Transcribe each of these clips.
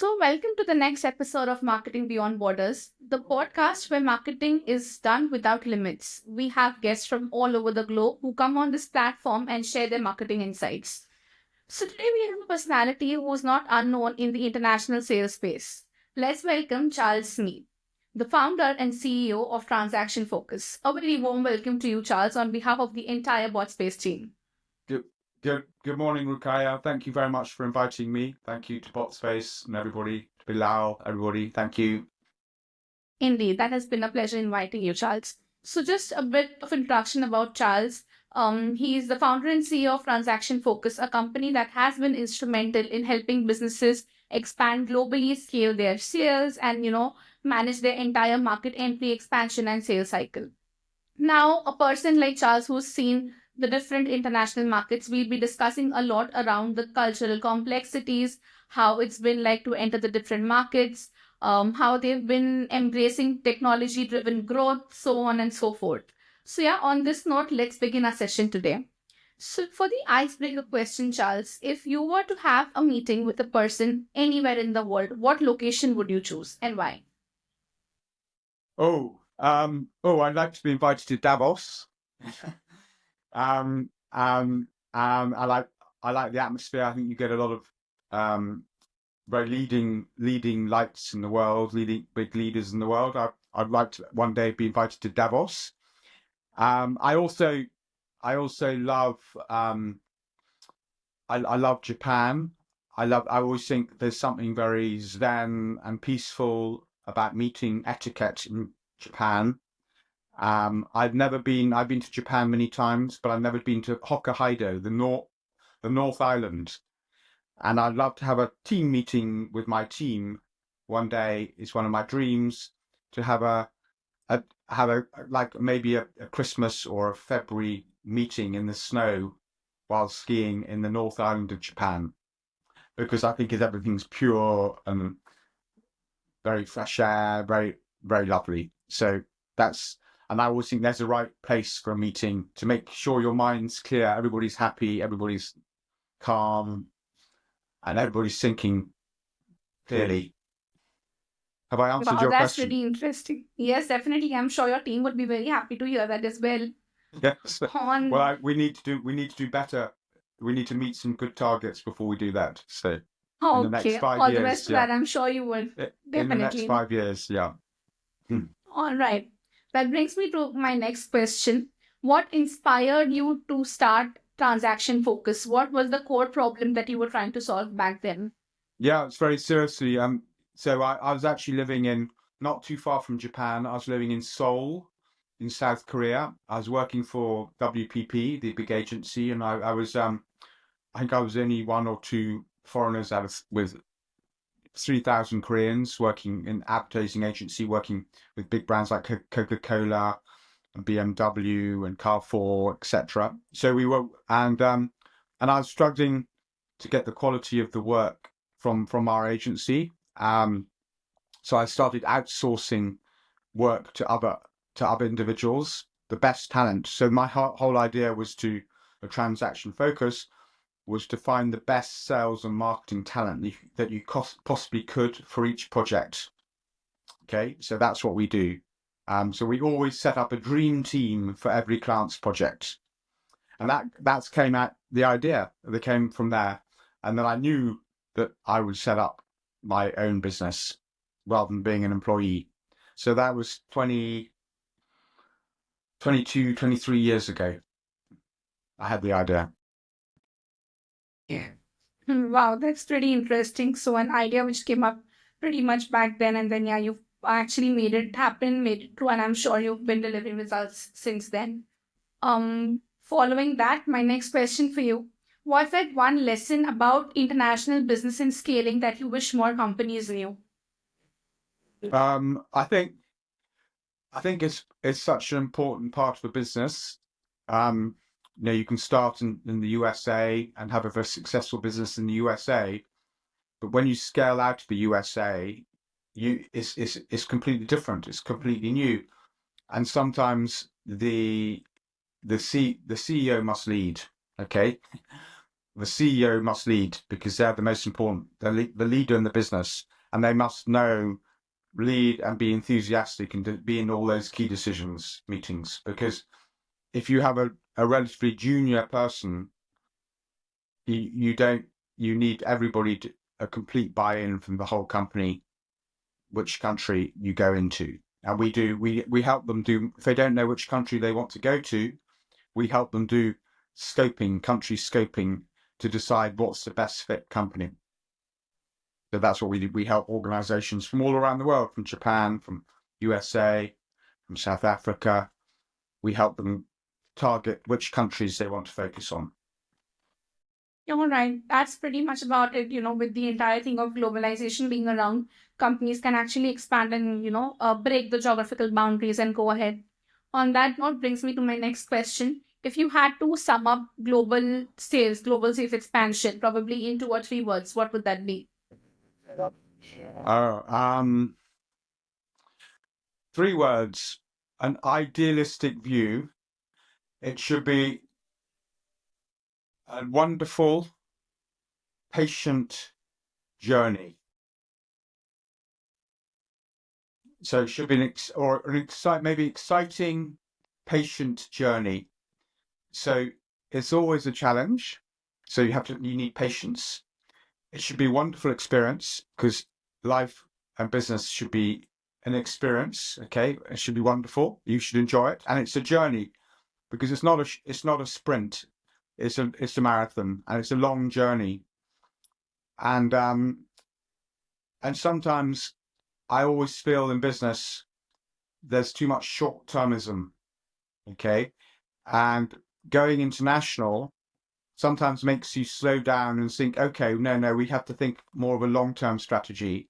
Welcome to the next episode of Marketing Beyond Borders, the podcast where marketing is done without limits. We have guests from all over the globe who come on this platform and share their marketing insights. So, today we have a personality who is not unknown in the international sales space. Let's welcome Charles Smee, the founder and CEO of Transaction Focus. A very warm welcome to you, Charles, on behalf of the entire BotSpace team. Good morning, Rukaya. Thank you very much for inviting me. Thank you to BotSpace and everybody, to Bilal, everybody. Thank you. Indeed, that has been a pleasure inviting you, Charles. So, just a bit of introduction about Charles. He is the founder and CEO of Transaction Focus, a company that has been instrumental in helping businesses expand globally, scale their sales, and manage their entire market entry, expansion, and sales cycle. Now, a person like Charles who's seen the different international markets, we'll be discussing a lot around the cultural complexities, how it's been like to enter the different markets, how they've been embracing technology-driven growth, so on and so forth. So yeah, on this note, let's begin our session today. So for the icebreaker question, Charles, if you were to have a meeting with a person anywhere in the world, what location would you choose and why? I'd like to be invited to Davos. I like the atmosphere. I think you get a lot of very leading lights in the world, leading big leaders in the world. I'd like to one day be invited to Davos. I also love I love Japan. I always think there's something very zen and peaceful about meeting etiquette in Japan. I've been to Japan many times, but I've never been to Hokkaido, the North Island. And I'd love to have a team meeting with my team one day. It's one of my dreams to have maybe a Christmas or a February meeting in the snow while skiing in the North Island of Japan, because I think everything's pure and very fresh air, very, very lovely. And I always think there's a right place for a meeting to make sure your mind's clear, everybody's happy, everybody's calm, and everybody's thinking clearly. Have I answered your That's question? really interesting. Yes, definitely. I'm sure your team would be very happy to hear that as well. Yes. On Well, we need to do better. We need to meet some good targets before we do that. So in the next okay, 5 all the years, best for that. I'm sure you would. in the next Definitely. 5 years, yeah. All right. That brings me to my next question. What inspired you to start Transaction Focus? What was the core problem that you were trying to solve back then? Yeah, it's very seriously. So I was actually living in not too far from Japan. I was living in Seoul, in South Korea. I was working for WPP, the big agency, and I was I think I was only one or two foreigners with 3,000 Koreans working in advertising agency, working with big brands like Coca-Cola and BMW and Carrefour, etc. So we were, and I was struggling to get the quality of the work from our agency. So I started outsourcing work to other individuals, the best talent. So my whole idea was a transaction focus was to find the best sales and marketing talent that you possibly could for each project. Okay, so that's what we do. So we always set up a dream team for every client's project, and that came out the idea that came from there. And then I knew that I would set up my own business rather than being an employee. So that was 23 years ago. I had the idea. Yeah. Wow, that's pretty interesting. So an idea which came up pretty much back then, and then yeah, you've actually made it happen, made it true, and I'm sure you've been delivering results since then. Following that, my next question for you. Was that one lesson about international business and scaling that you wish more companies knew? I think it's such an important part of the business. You can start in the USA and have a very successful business in the USA, but when you scale out to the USA, it's completely different. It's completely new, and sometimes the CEO must lead. Okay, the CEO must lead because they're the most important, they're the leader in the business, and they must know, lead, and be enthusiastic and be in all those key decisions meetings. Because if you have a relatively junior person, you don't, you need everybody to a complete buy-in from the whole company, which country you go into. And we help them do, if they don't know which country they want to go to, we help them do scoping, country scoping, to decide what's the best fit company. So that's what we do. We help organizations from all around the world, from Japan, from USA, from South Africa. We help them target which countries they want to focus on. All right, that's pretty much about it. With the entire thing of globalization being around, companies can actually expand and, break the geographical boundaries and go ahead. On that note, brings me to my next question. If you had to sum up global sales expansion, probably in 2 or 3 words, what would that be? Oh, 3 words. An idealistic view. It should be a wonderful, patient journey. So it should be maybe exciting, patient journey. So it's always a challenge. So you need patience. It should be a wonderful experience because life and business should be an experience. Okay, it should be wonderful. You should enjoy it, and it's a journey because it's not a sprint. It's a marathon, and it's a long journey. And sometimes I always feel in business there's too much short-termism. Okay, and going international sometimes makes you slow down and think, okay, no, we have to think more of a long-term strategy.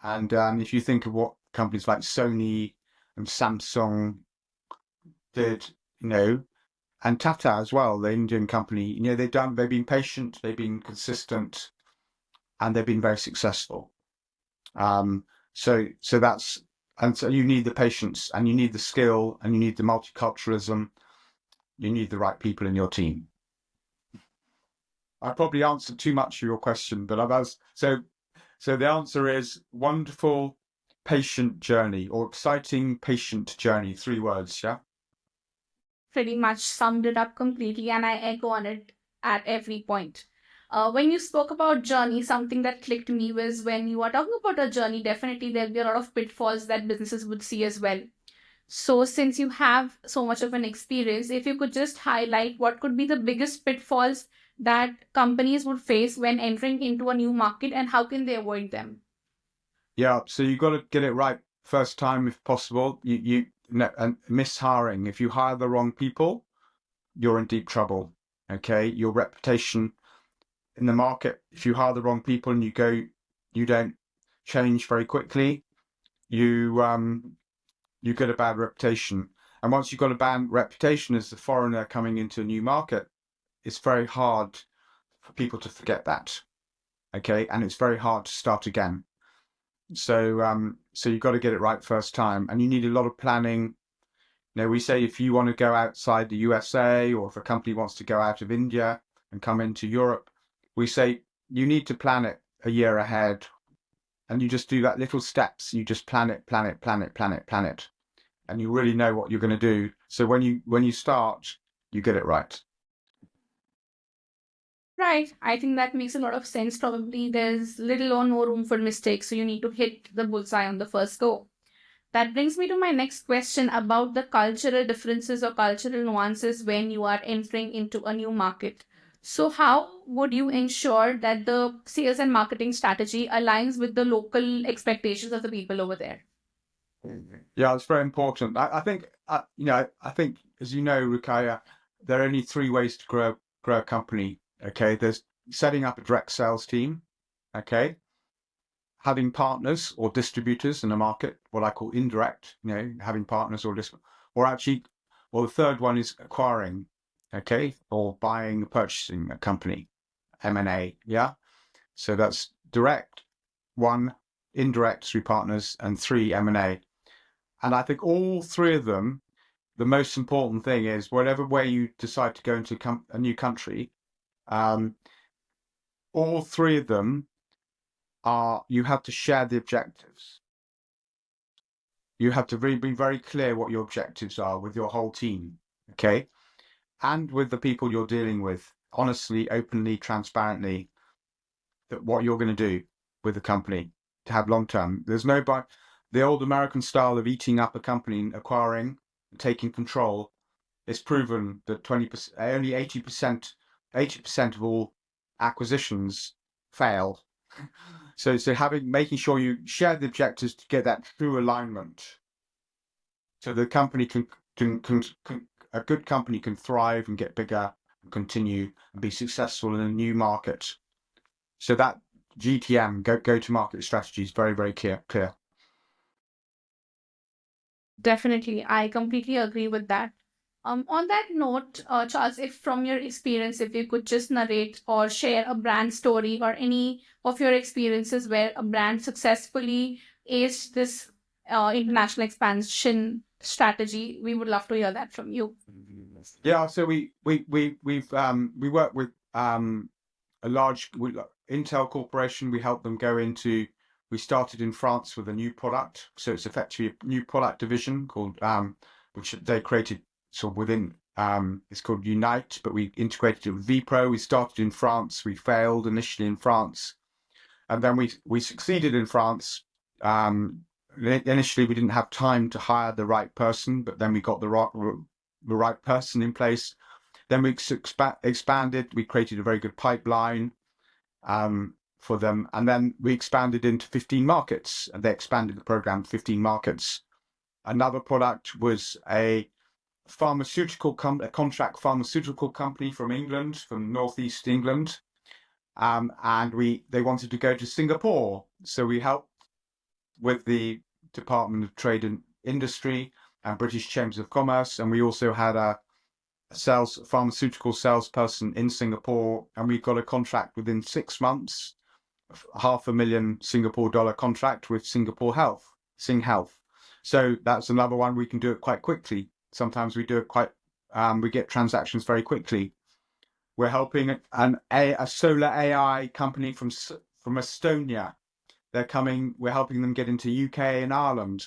And if you think of what companies like Sony and Samsung did, and Tata as well, the Indian company, they've been patient, they've been consistent, and they've been very successful. So you need the patience, and you need the skill, and you need the multiculturalism. You need the right people in your team. I probably answered too much of your question, but so the answer is wonderful, patient journey, or exciting, patient journey. 3 words, yeah? Pretty much summed it up completely, and I echo on it at every point. When you spoke about journey, something that clicked me was when you are talking about a journey, definitely there'll be a lot of pitfalls that businesses would see as well. So, since you have so much of an experience, if you could just highlight what could be the biggest pitfalls that companies would face when entering into a new market and how can they avoid them? Yeah, so you've got to get it right first time if possible. And mishiring. If you hire the wrong people, you're in deep trouble. Okay, your reputation in the market. If you hire the wrong people and you don't change very quickly, you get a bad reputation. And once you've got a bad reputation as a foreigner coming into a new market, it's very hard for people to forget that. Okay, and it's very hard to start again. So you've got to get it right first time, and you need a lot of planning. We say if you want to go outside the USA, or if a company wants to go out of India and come into Europe, we say you need to plan it a year ahead, and you just do that little steps. You just plan it, and you really know what you're going to do. So when you start, you get it right. Right. I think that makes a lot of sense. Probably there's little or no room for mistakes, so you need to hit the bullseye on the first go. That brings me to my next question about the cultural differences or cultural nuances when you are entering into a new market. So, how would you ensure that the sales and marketing strategy aligns with the local expectations of the people over there? Yeah, it's very important. I think I think, as you know, Rukaya, there are only 3 ways to grow a company. Okay, there's setting up a direct sales team. Okay, having partners or distributors in the market, what I call indirect. Having partners or actually, well, the third one is acquiring. Okay, or buying, purchasing a company, M&A. Yeah, so that's direct, 1, indirect through partners, and 3, M&A. And I think all 3 of them, the most important thing is whatever way you decide to go into a new country, All three of them are, you have to share the objectives. You have to really be very clear what your objectives are with your whole team, okay? And with the people you're dealing with, honestly, openly, transparently, that what you're going to do with the company to have long term. There's no the old American style of eating up a company, acquiring, taking control. It's proven that 20%, only 80%, 80% of all acquisitions fail. So making sure you share the objectives to get that true alignment, so the company can a good company can thrive and get bigger and continue and be successful in a new market. So that GTM, go to market strategy, is very, very clear. Definitely, I completely agree with that. On that note, Charles, if from your experience, if you could just narrate or share a brand story or any of your experiences where a brand successfully aced this international expansion strategy, we would love to hear that from you. Yeah, so we work with a large Intel corporation. We helped them go into. We started in France with a new product, so it's effectively a new product division called which they created sort of within. It's called Unite, but we integrated it with vPro. We started in France. We failed initially in France, and then we succeeded in France. Initially, we didn't have time to hire the right person, but then we got the right person in place. Then we expanded. We created a very good pipeline for them, and then we expanded into 15 markets, and they expanded the program to 15 markets. Another product was a contract pharmaceutical company from England, from northeast England, and they wanted to go to Singapore, so we helped with the Department of Trade and Industry and British Chambers of Commerce, and we also had a pharmaceutical salesperson in Singapore, and we got a contract within 6 months, $500,000 Singapore dollar contract with Singapore Health, Sing Health. So that's another one. We can do it quite quickly. Sometimes we do it we get transactions very quickly. We're helping a solar AI company from Estonia. They're coming. We're helping them get into UK and Ireland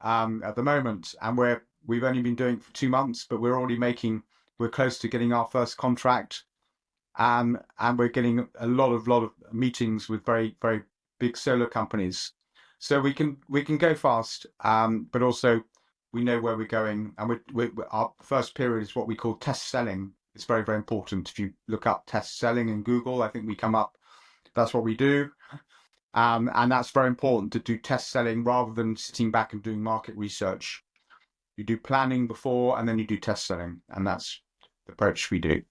at the moment, and we've only been doing it for 2 months, but we're close to getting our first contract, and we're getting a lot of meetings with very, very big solar companies. So we can go fast, but also we know where we're going, and our first period is what we call test selling. It's very, very important. If you look up test selling in Google, I think we come up. That's what we do. And that's very important, to do test selling rather than sitting back and doing market research. You do planning before, and then you do test selling, and that's the approach we do.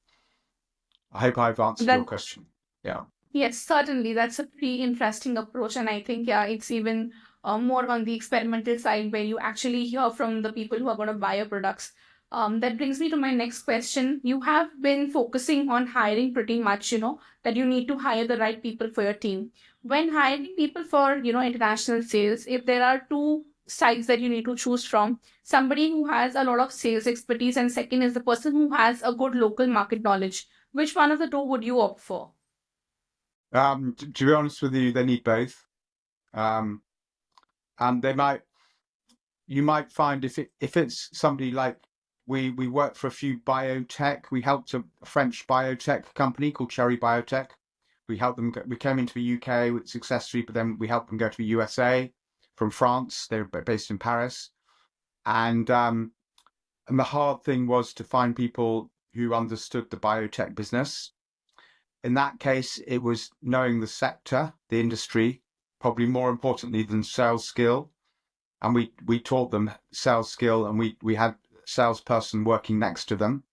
I hope I've answered your question. Yeah. Yes, certainly. That's a pretty interesting approach. And I think, yeah, it's even more on the experimental side where you actually hear from the people who are going to buy your products. That brings me to my next question. You have been focusing on hiring pretty much, that you need to hire the right people for your team. When hiring people for, international sales, if there are two sides that you need to choose from, somebody who has a lot of sales expertise, and second is the person who has a good local market knowledge, which one of the two would you opt for? To be honest with you, they need both. And you might find if it's somebody like we worked for a few biotech. We helped a French biotech company called Cherry Biotech. We helped them. We came into the UK with successfully, but then we helped them go to the USA from France. They're based in Paris, and the hard thing was to find people who understood the biotech business. In that case, it was knowing the sector, the industry, probably more importantly than sales skill. And we taught them sales skill, and we had a salesperson working next to them.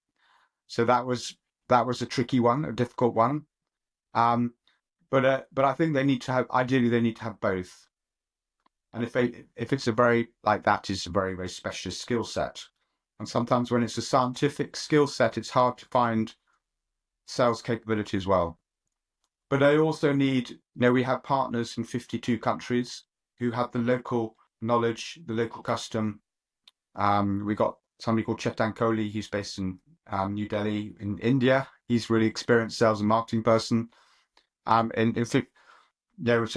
So that was a tricky one, a difficult one. But I think ideally they need to have both. And if it's a very very specialist skill set. And sometimes when it's a scientific skill set, it's hard to find sales capability as well. But they also need, we have partners in 52 countries who have the local knowledge, the local custom. We got somebody called Chetan Kohli, who's based in New Delhi in India. He's really experienced sales and marketing person. So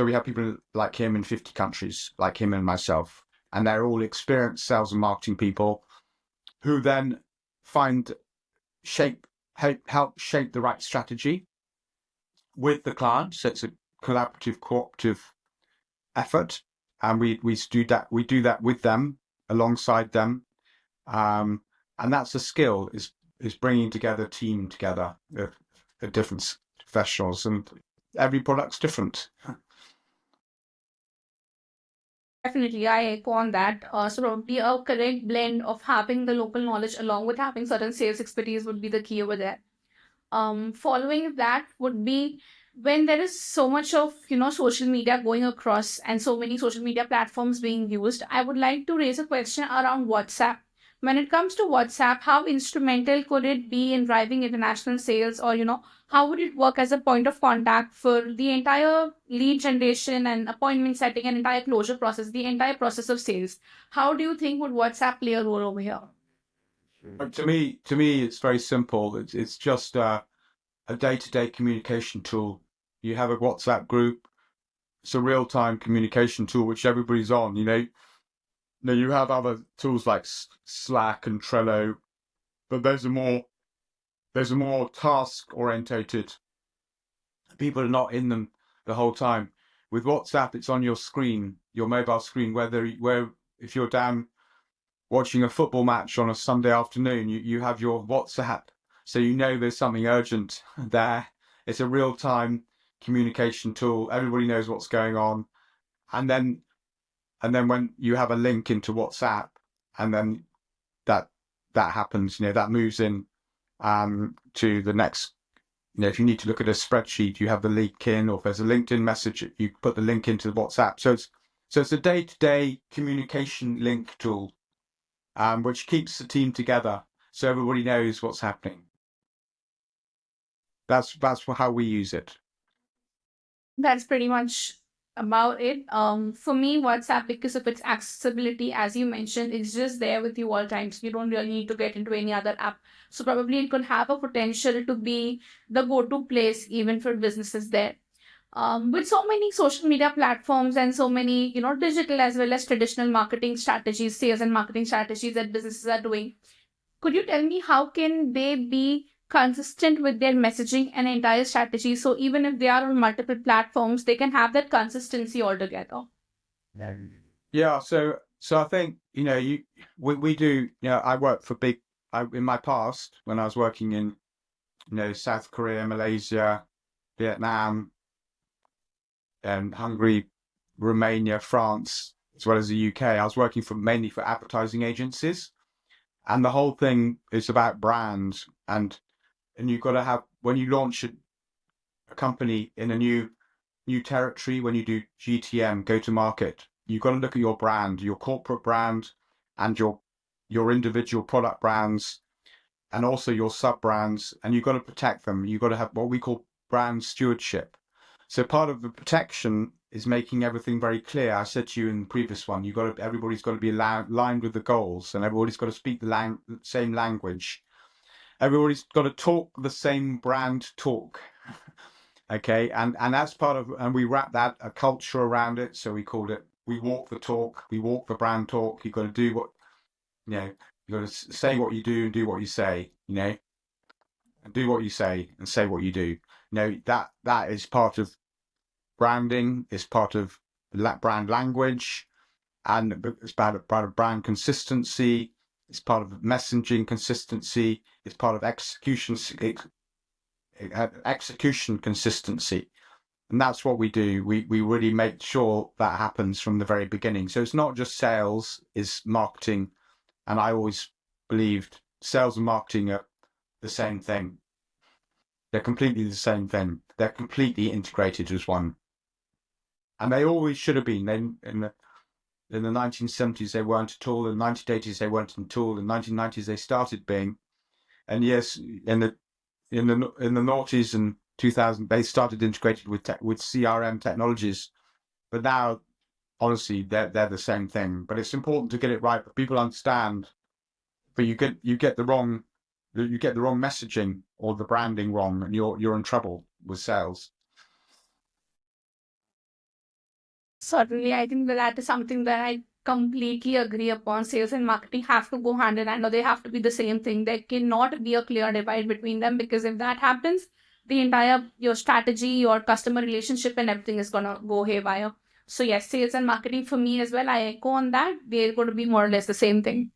we have people like him in 50 countries, like him and myself, and they're all experienced sales and marketing people who then find help shape the right strategy with the client. So it's a collaborative, cooperative effort, and we do that with them, alongside them, and that's a skill, is bringing together a team together of different professionals, and every product's different. Definitely, I echo on that. So probably a correct blend of having the local knowledge along with having certain sales expertise would be the key over there. Following that would be when there is so much of social media going across and so many social media platforms being used. I would like to raise a question around WhatsApp. When it comes to WhatsApp, how instrumental could it be in driving international sales, or how would it work as a point of contact for the entire lead generation and appointment setting and entire closure process, the entire process of sales? How do you think would WhatsApp play a role over here? But to me, it's very simple. It's just a day-to-day communication tool. You have a WhatsApp group. It's a real-time communication tool which everybody's on. You have other tools like Slack and Trello, but those are more task-orientated. People are not in them the whole time. With WhatsApp, it's on your screen, your mobile screen. Where if you're down watching a football match on a Sunday afternoon, you have your WhatsApp, so there's something urgent there. It's a real-time communication tool. Everybody knows what's going on, and then when you have a link into WhatsApp, and then that that happens, that moves in to the next. If you need to look at a spreadsheet, you have the link in, or if there's a LinkedIn message, you put the link into WhatsApp. So it's a day-to-day communication link tool, which keeps the team together, so everybody knows what's happening. That's how we use it. That's pretty much about it. For me, WhatsApp, because of its accessibility, as you mentioned, it's just there with you all times. You don't really need to get into any other app. So probably it could have a potential to be the go-to place even for businesses there. With so many social media platforms and so many, digital as well as traditional marketing strategies, sales and marketing strategies that businesses are doing, could you tell me how can they be consistent with their messaging and entire strategy? So even if they are on multiple platforms, they can have that consistency altogether. Yeah. So I think we do. I work for big. In my past, when I was working in South Korea, Malaysia, Vietnam, and Hungary, Romania, France, as well as the UK, I was working mainly for advertising agencies, and the whole thing is about brands, and you've got to have, when you launch a company in a new territory, when you do GTM, go to market, you've got to look at your brand, your corporate brand, and your individual product brands, and also your sub brands, and you've got to protect them. You've got to have what we call brand stewardship. So part of the protection is making everything very clear. I said to you in the previous one, everybody's got to be aligned with the goals, and everybody's got to speak the same language. Everybody's got to talk the same brand talk. Okay, and that's part of, and we wrap that a culture around it. So we walk the talk, we walk the brand talk. You've got to do what you got to say what you do and do what you say. And do what you say and say what you do. That is part of branding. Is part of brand language, and it's part of brand consistency. It's part of messaging consistency. It's part of execution consistency. And that's what we do. We really make sure that happens from the very beginning. So it's not just sales, it's marketing. And I always believed sales and marketing are the same thing. They're completely the same thing. They're completely integrated as one. And they always should have been. In the 1970s, they weren't at all. In the 1980s, they weren't at all. In the 1990s, they started being. And yes, in the noughties and 2000, they started integrated with CRM technologies. But now, honestly, they're the same thing. But it's important to get it right, but people understand. But you get the wrong you get the wrong messaging or the branding wrong, and you're in trouble with sales. Certainly, I think that is something that I completely agree upon. Sales and marketing have to go hand in hand, or they have to be the same thing. There cannot be a clear divide between them, because if that happens, the entire your strategy, your customer relationship, and everything is gonna go haywire. So yes, sales and marketing for me as well. I echo on that. They're going to be more or less the same thing.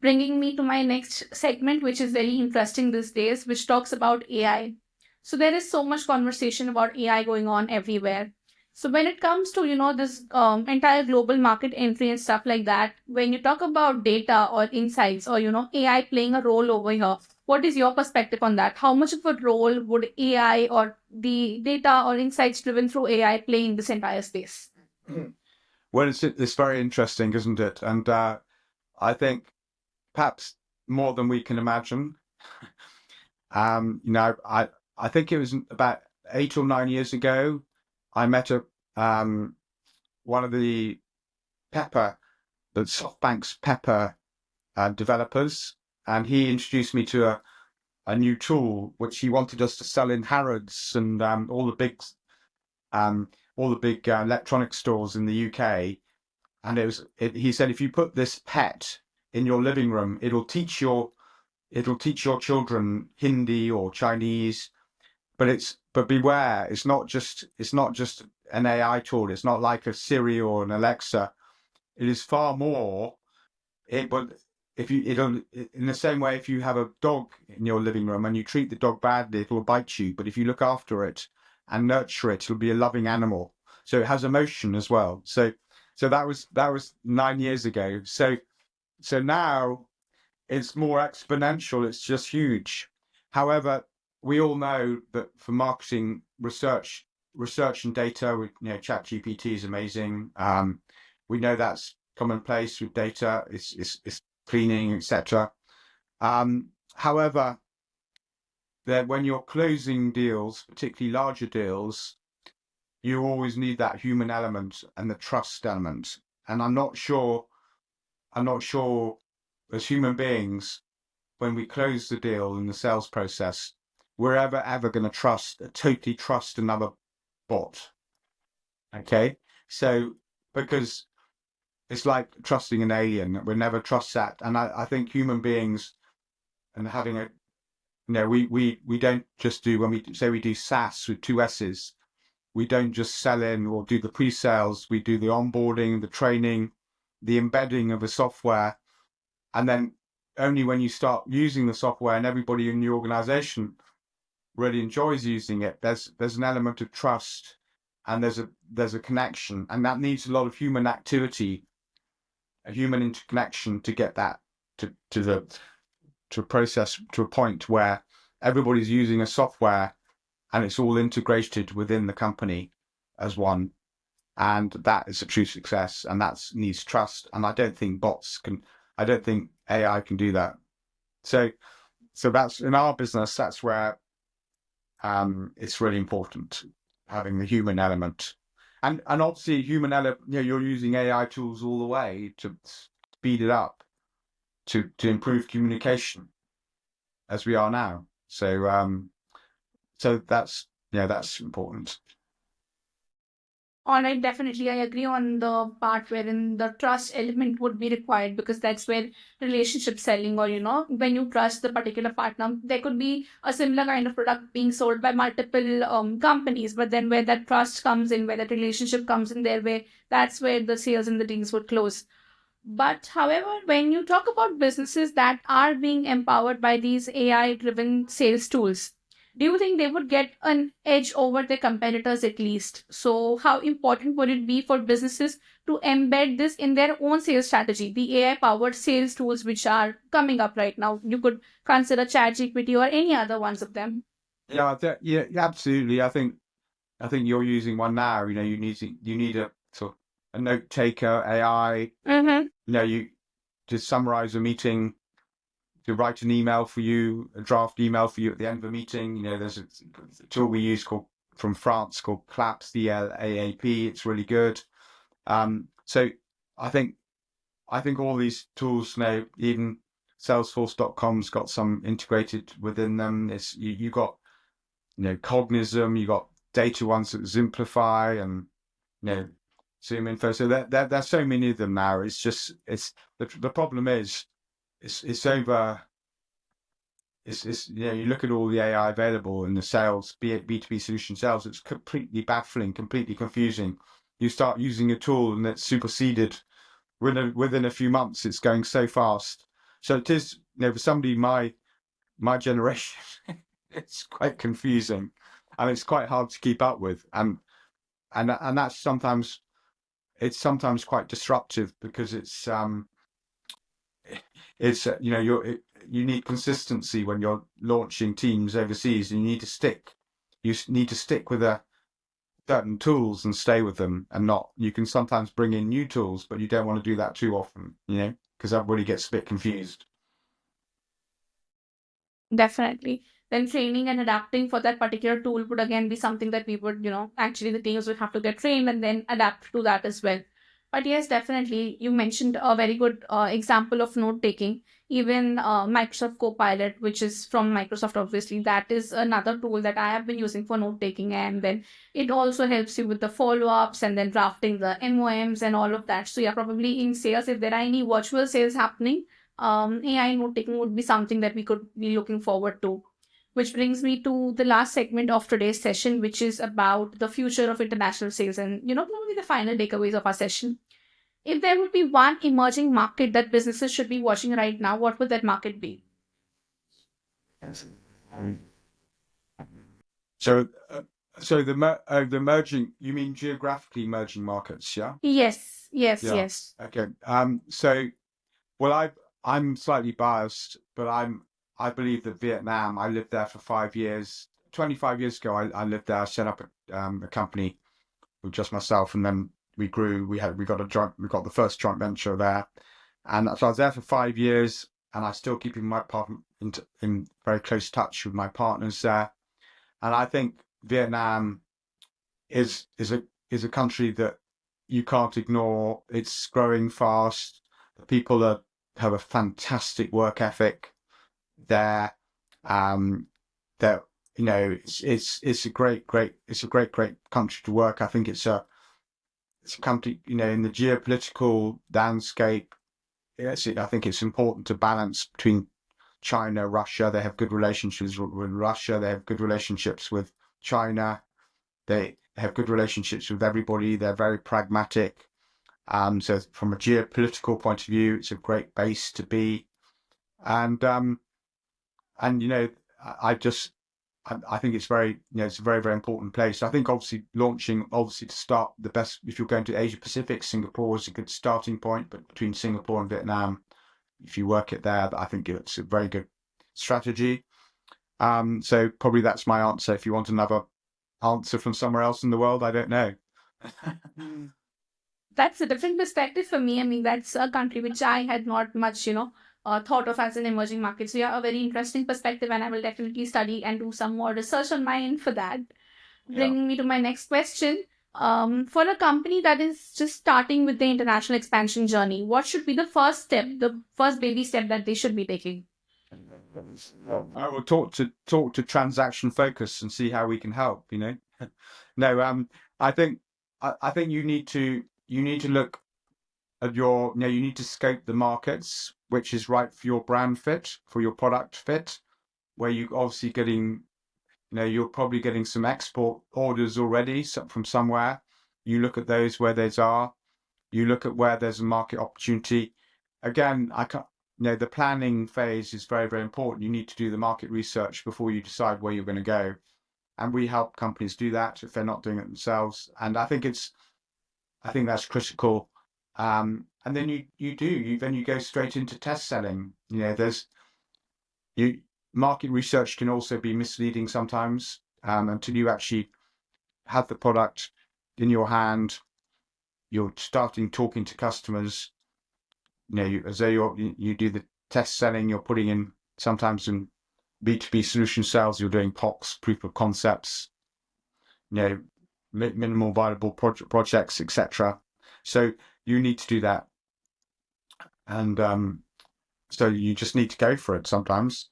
Bringing me to my next segment, which is very interesting these days, which talks about AI. So there is so much conversation about AI going on everywhere. So when it comes to this entire global market entry and stuff like that, when you talk about data or insights or AI playing a role over here, what is your perspective on that? How much of a role would AI or the data or insights driven through AI play in this entire space? Well, it's very interesting, isn't it? And I think perhaps more than we can imagine. I think it was about 8 or 9 years ago. I met one of the SoftBank's Pepper developers, and he introduced me to a new tool which he wanted us to sell in Harrods and all the big electronic stores in the UK. And he said, if you put this pet in your living room, it'll teach your children Hindi or Chinese. But beware, it's not just an AI tool. It's not like a Siri or an Alexa. It is far more. But it'll, in the same way, if you have a dog in your living room and you treat the dog badly, it will bite you. But if you look after it and nurture it, it'll be a loving animal. So it has emotion as well. So that was 9 years ago. So now it's more exponential. It's just huge. However, we all know that for marketing research and data, ChatGPT is amazing. We know that's commonplace with data. It's cleaning, etc. However, that when you're closing deals, particularly larger deals, you always need that human element and the trust element. And I'm not sure as human beings, when we close the deal in the sales process, we're ever going to totally trust another bot. Okay. So, because it's like trusting an alien, we never trust that. And I think human beings and having we don't just do, when we say we do SaaS with two S's, we don't just sell in or do the pre-sales, we do the onboarding, the training, the embedding of the software. And then only when you start using the software and everybody in the organization really enjoys using it, there's an element of trust and there's a connection, and that needs a lot of human activity, a human interconnection to get that to a process, to a point where everybody's using a software and it's all integrated within the company as one. And that is a true success, and that needs trust. And I don't think AI can do that. So that's, in our business, that's where it's really important, having the human element. And obviously human element, you're using AI tools all the way to speed it up, to improve communication as we are now. So that's important. All right, definitely. I agree on the part wherein the trust element would be required, because that's where relationship selling, or, when you trust the particular partner, there could be a similar kind of product being sold by multiple companies. But then where that trust comes in, where that relationship comes in their way, that's where the sales and the deals would close. But however, when you talk about businesses that are being empowered by these AI driven sales tools, do you think they would get an edge over their competitors at least? So, how important would it be for businesses to embed this in their own sales strategy? The AI powered sales tools which are coming up right now. You could consider ChatGPT or any other ones of them. Yeah, absolutely. I think you're using one now. You need a sort of a note taker AI. You to summarize a meeting, to write an email for you, a draft email for you at the end of a meeting. There's a tool we use from France called Claps, CLAAP. It's really good. So I think all these tools now, even Salesforce.com's got some integrated within them. You got Cognism, you got data ones that Simplify and Zoom Info. So there's so many of them now. It's the problem is it's over. It's you look at all the AI available in the sales, be it B2B solution sales, it's completely baffling, completely confusing. You start using a tool and it's superseded within a few months. It's going so fast. So it is, for somebody my generation, it's quite confusing, and it's quite hard to keep up with, and that's sometimes quite disruptive because you need consistency when you're launching teams overseas, and you need to stick with certain tools and stay with them, and not, you can sometimes bring in new tools, but you don't want to do that too often, because everybody gets a bit confused. Definitely. Then training and adapting for that particular tool would again be something that we would, actually the teams would have to get trained and then adapt to that as well. But yes, definitely, you mentioned a very good example of note taking. Even Microsoft Copilot, which is from Microsoft, obviously, that is another tool that I have been using for note taking. And then it also helps you with the follow ups and then drafting the MOMs and all of that. So, yeah, probably in sales, if there are any virtual sales happening, AI note taking would be something that we could be looking forward to. Which brings me to the last segment of today's session, which is about the future of international sales and, probably the final takeaways of our session. If there would be one emerging market that businesses should be watching right now, what would that market be? So, the merging, you mean geographically merging markets, yeah? Yes, yes, Yeah. yes. Okay. Well, I'm slightly biased, but I believe that Vietnam. I lived there for 5 years. 25 years ago, I lived there. I set up a company with just myself, and then we grew. We got the first joint venture there, and so I was there for 5 years, and I still keep in very close touch with my partners there. And I think Vietnam is a country that you can't ignore. It's growing fast. The people have a fantastic work ethic there. Um, that it's a great country to work. I think it's a country, in the geopolitical landscape. Yes, I think it's important to balance between China, Russia. They have good relationships with Russia. They have good relationships with China. They have good relationships with everybody. They're very pragmatic. So from a geopolitical point of view, it's a great base to be. And and I just I think it's a very, very important place. I think obviously to start the best, if you're going to Asia Pacific, Singapore is a good starting point, but between Singapore and Vietnam, if you work it there, I think it's a very good strategy. So probably that's my answer. If you want another answer from somewhere else in the world, I don't know. That's a different perspective for me. I mean, that's a country which I had not much, thought of as an emerging market. So, yeah, a very interesting perspective, and I will definitely study and do some more research on my end for that. Yeah. Bringing me to my next question. For a company that is just starting with the international expansion journey, what should be the first step, the first baby step that they should be taking? I will talk to Transaction Focus and see how we can help. No, I think I think you need to look at you need to scope the markets, which is right for your brand fit, for your product fit, where you obviously you're probably getting some export orders already from somewhere. You look at those where those are. You look at where there's a market opportunity. Again, I can't. The planning phase is very, very important. You need to do the market research before you decide where you're going to go, and we help companies do that if they're not doing it themselves. And I think that's critical. And then you go straight into test selling. You market research can also be misleading sometimes, until you actually have the product in your hand. You're starting talking to customers. As though you do the test selling. You're putting in, sometimes in B2B solution sales, you're doing POCs, proof of concepts, minimal viable projects, etc. So you need to do that. And So you just need to go for it sometimes.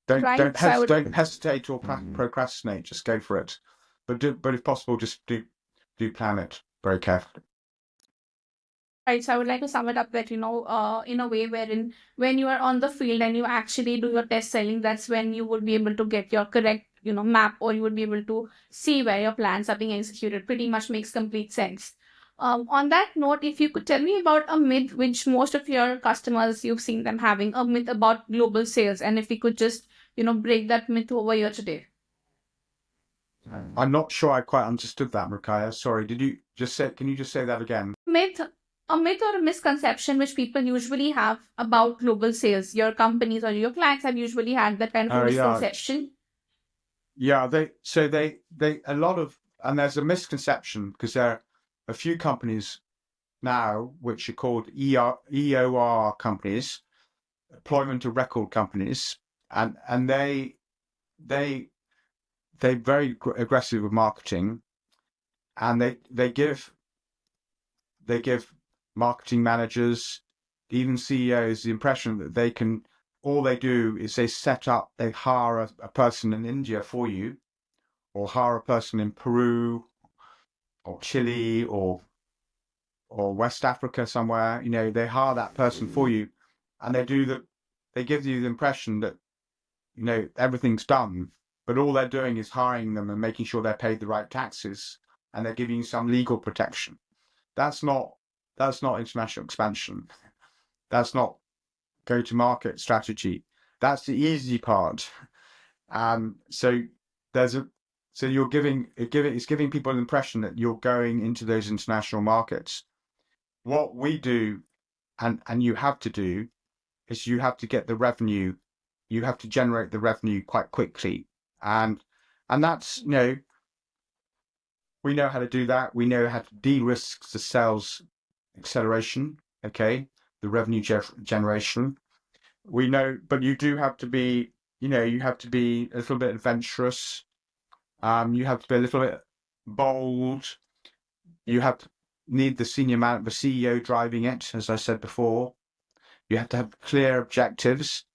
Don't Right. don't So I hes- would don't hesitate or procrastinate. Just go for it. But if possible, just do plan it very carefully. Right. So I would like to sum it up that, in a way wherein when you are on the field and you actually do your test selling, that's when you would be able to get your correct, map, or you would be able to see where your plans are being executed. Pretty much makes complete sense. On that note, if you could tell me about a myth which most of your customers, you've seen them having, a myth about global sales, and if we could just, break that myth over here today. I'm not sure I quite understood that, Micaiah. Sorry. Did you just say? Can you just say that again? Myth, a myth or a misconception which people usually have about global sales. Your companies or your clients have usually had that kind of a Oh yeah, misconception. yeah. They a lot of, and there's a misconception because there are a few companies now which are called EOR companies, employment of record companies, and they they're very aggressive with marketing, and they give marketing managers, even CEOs, the impression that they can. All they do is they hire a person in India for you, or hire a person in Peru or Chile or West Africa somewhere. They hire that person for you, and they give you the impression that everything's done, but all they're doing is hiring them and making sure they're paid the right taxes, and they're giving you some legal protection. That's not international expansion. That's not go-to-market strategy. That's the easy part. So there's a so you're it's giving people an impression that you're going into those international markets. What we do, and you have to do, is you have to get the revenue. You have to generate the revenue quite quickly, and that's we know how to do that. We know how to de-risk the sales acceleration. Okay, the revenue generation. We know, but you do have to be, you have to be a little bit adventurous. You have to be a little bit bold. You have to need the senior man, the CEO driving it, as I said before. You have to have clear objectives,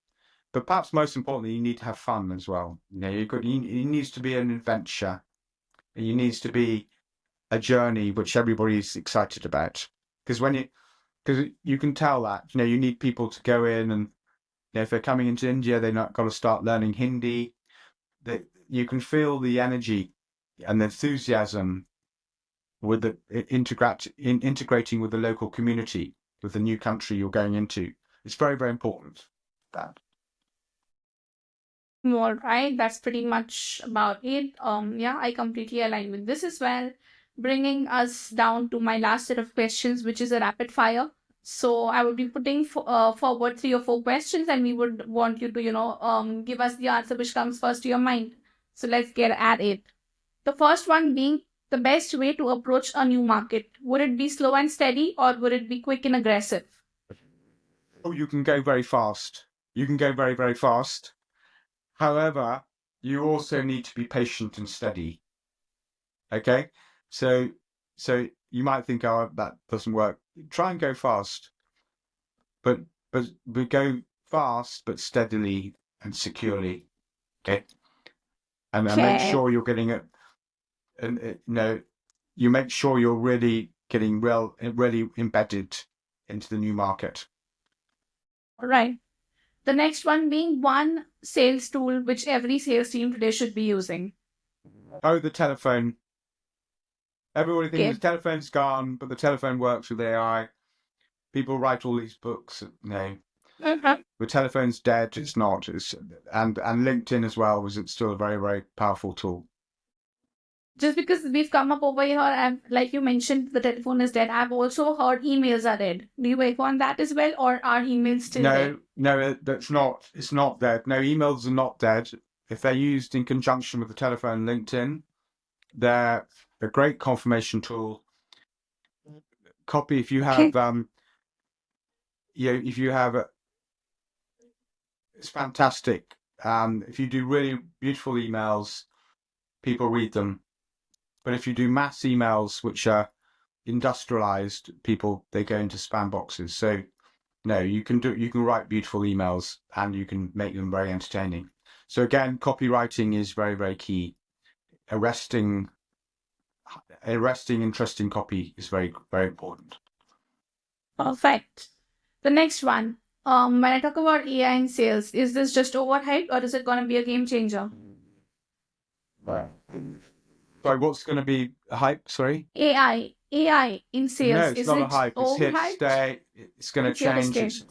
but perhaps most importantly, you need to have fun as well. It needs to be an adventure. It needs to be a journey which everybody's excited about. Because because you can tell that, you need people to go in and if they're coming into India, they've not got to start learning Hindi. You can feel the energy and the enthusiasm with integrating with the local community, with the new country you're going into. It's very, very important. That. All right, that's pretty much about it. Yeah, I completely align with this as well. Bringing us down to my last set of questions, which is a rapid fire. So I would be putting forward 3 or 4 questions, and we would want you to, give us the answer which comes first to your mind. So let's get at it. The first one being the best way to approach a new market. Would it be slow and steady, or would it be quick and aggressive? Oh, you can go very fast. You can go very, very fast. However, you also need to be patient and steady. Okay, so you might think, oh, that doesn't work. Try and go fast, but go fast but steadily and securely. Okay, and make Okay. sure you're getting it, and you make sure you're really getting really embedded into the new market. All right. The next one being one sales tool which every sales team today should be using. Oh, the telephone. Everybody thinks Okay. the telephone's gone, but the telephone works with AI. People write all these books. Mhm. The telephone's dead. It's not. And LinkedIn as well was still a very, very powerful tool. Just because we've come up over here, and like you mentioned, the telephone is dead. I've also heard emails are dead. Do you echo on that as well, or are emails still there? No, that's not. It's not dead. No, emails are not dead. If they're used in conjunction with the telephone, LinkedIn, they're a great confirmation tool. Copy if you Okay. have if you have it's fantastic. If you do really beautiful emails, people read them. But if you do mass emails which are industrialized, they go into spam boxes. So No, you can write beautiful emails and you can make them very entertaining. So again, copywriting is very, very key. Arresting, interesting copy is very, very important. Perfect. The next one. When I talk about AI in sales, is this just overhyped or is it going to be a game changer? Right. Sorry, what's going to be a hype? Sorry? AI in No, sales, it's is not a it hype. It's here to overhyped? stay. It's going to It's here to change. stay.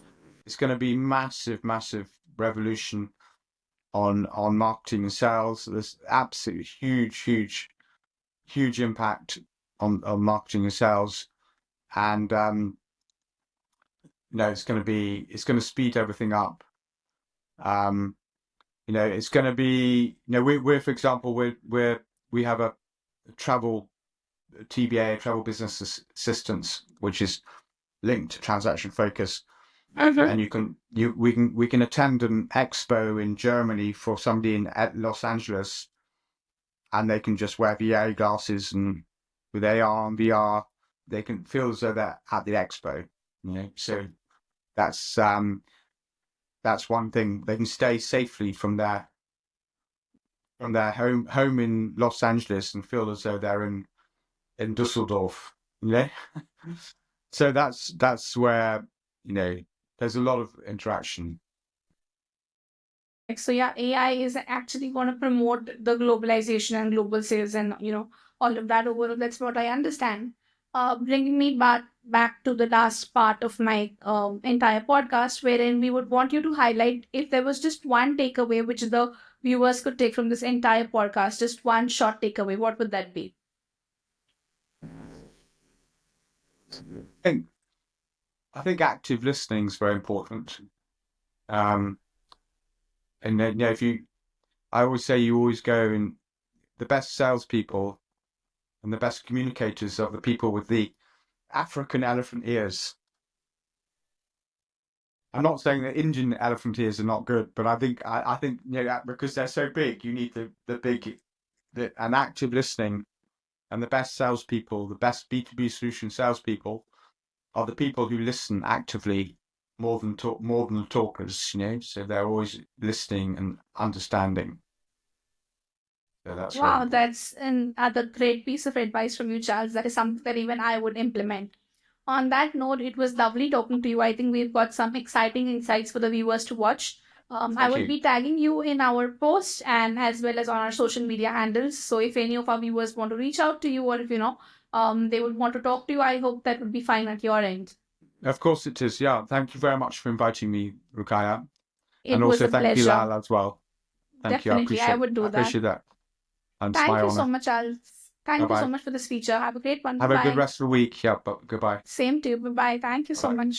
It's going to be massive, massive revolution on marketing and sales. There's absolutely huge impact on marketing and sales, and it's going to speed everything up. It's going to be, we're for example, we have a travel TBA, travel business assistance, which is linked to transaction focus. And we can attend an expo in Germany for somebody in Los Angeles, and they can just wear VR glasses, and with AR and VR, they can feel as though they're at the expo. So that's one thing. They can stay safely from their home in Los Angeles and feel as though they're in Dusseldorf. So that's where there's a lot of interaction. So yeah, AI is actually going to promote the globalization and global sales and all of that overall. That's what I understand. Bringing me back to the last part of my entire podcast, wherein we would want you to highlight if there was just one takeaway which the viewers could take from this entire podcast, just one short takeaway. What would that be? think I think active listening is very important. And then I always say you always go and the best salespeople and the best communicators are the people with the African elephant ears. I'm not saying that Indian elephant ears are not good, but I think because they're so big, you need an active listening, and the best salespeople, the best B2B solution salespeople, are the people who listen actively more than the talkers. So they're always listening and understanding. So that's very Wow, important. that's another great piece of advice from you, Charles. That is something that even I would implement. On that note, it was lovely talking to you. I think we've got some exciting insights for the viewers to watch. I Thank will you. be tagging you in our post and as well as on our social media handles. So if any of our viewers want to reach out to you or if they would want to talk to you, I hope that would be fine at your end. Of course it is. Yeah. Thank you very much for inviting me, Rukaya. It And was also a thank you, pleasure. Lal, as well. Thank you. Definitely, I would I do that. appreciate that. And it's Thank my you so honor. much, Charles. Bye Thank you so bye. much for this feature. Have a great one. Bye Have a good bye. rest of the week. Yeah, but goodbye. Same to you. Bye bye. Thank you Bye so bye. much.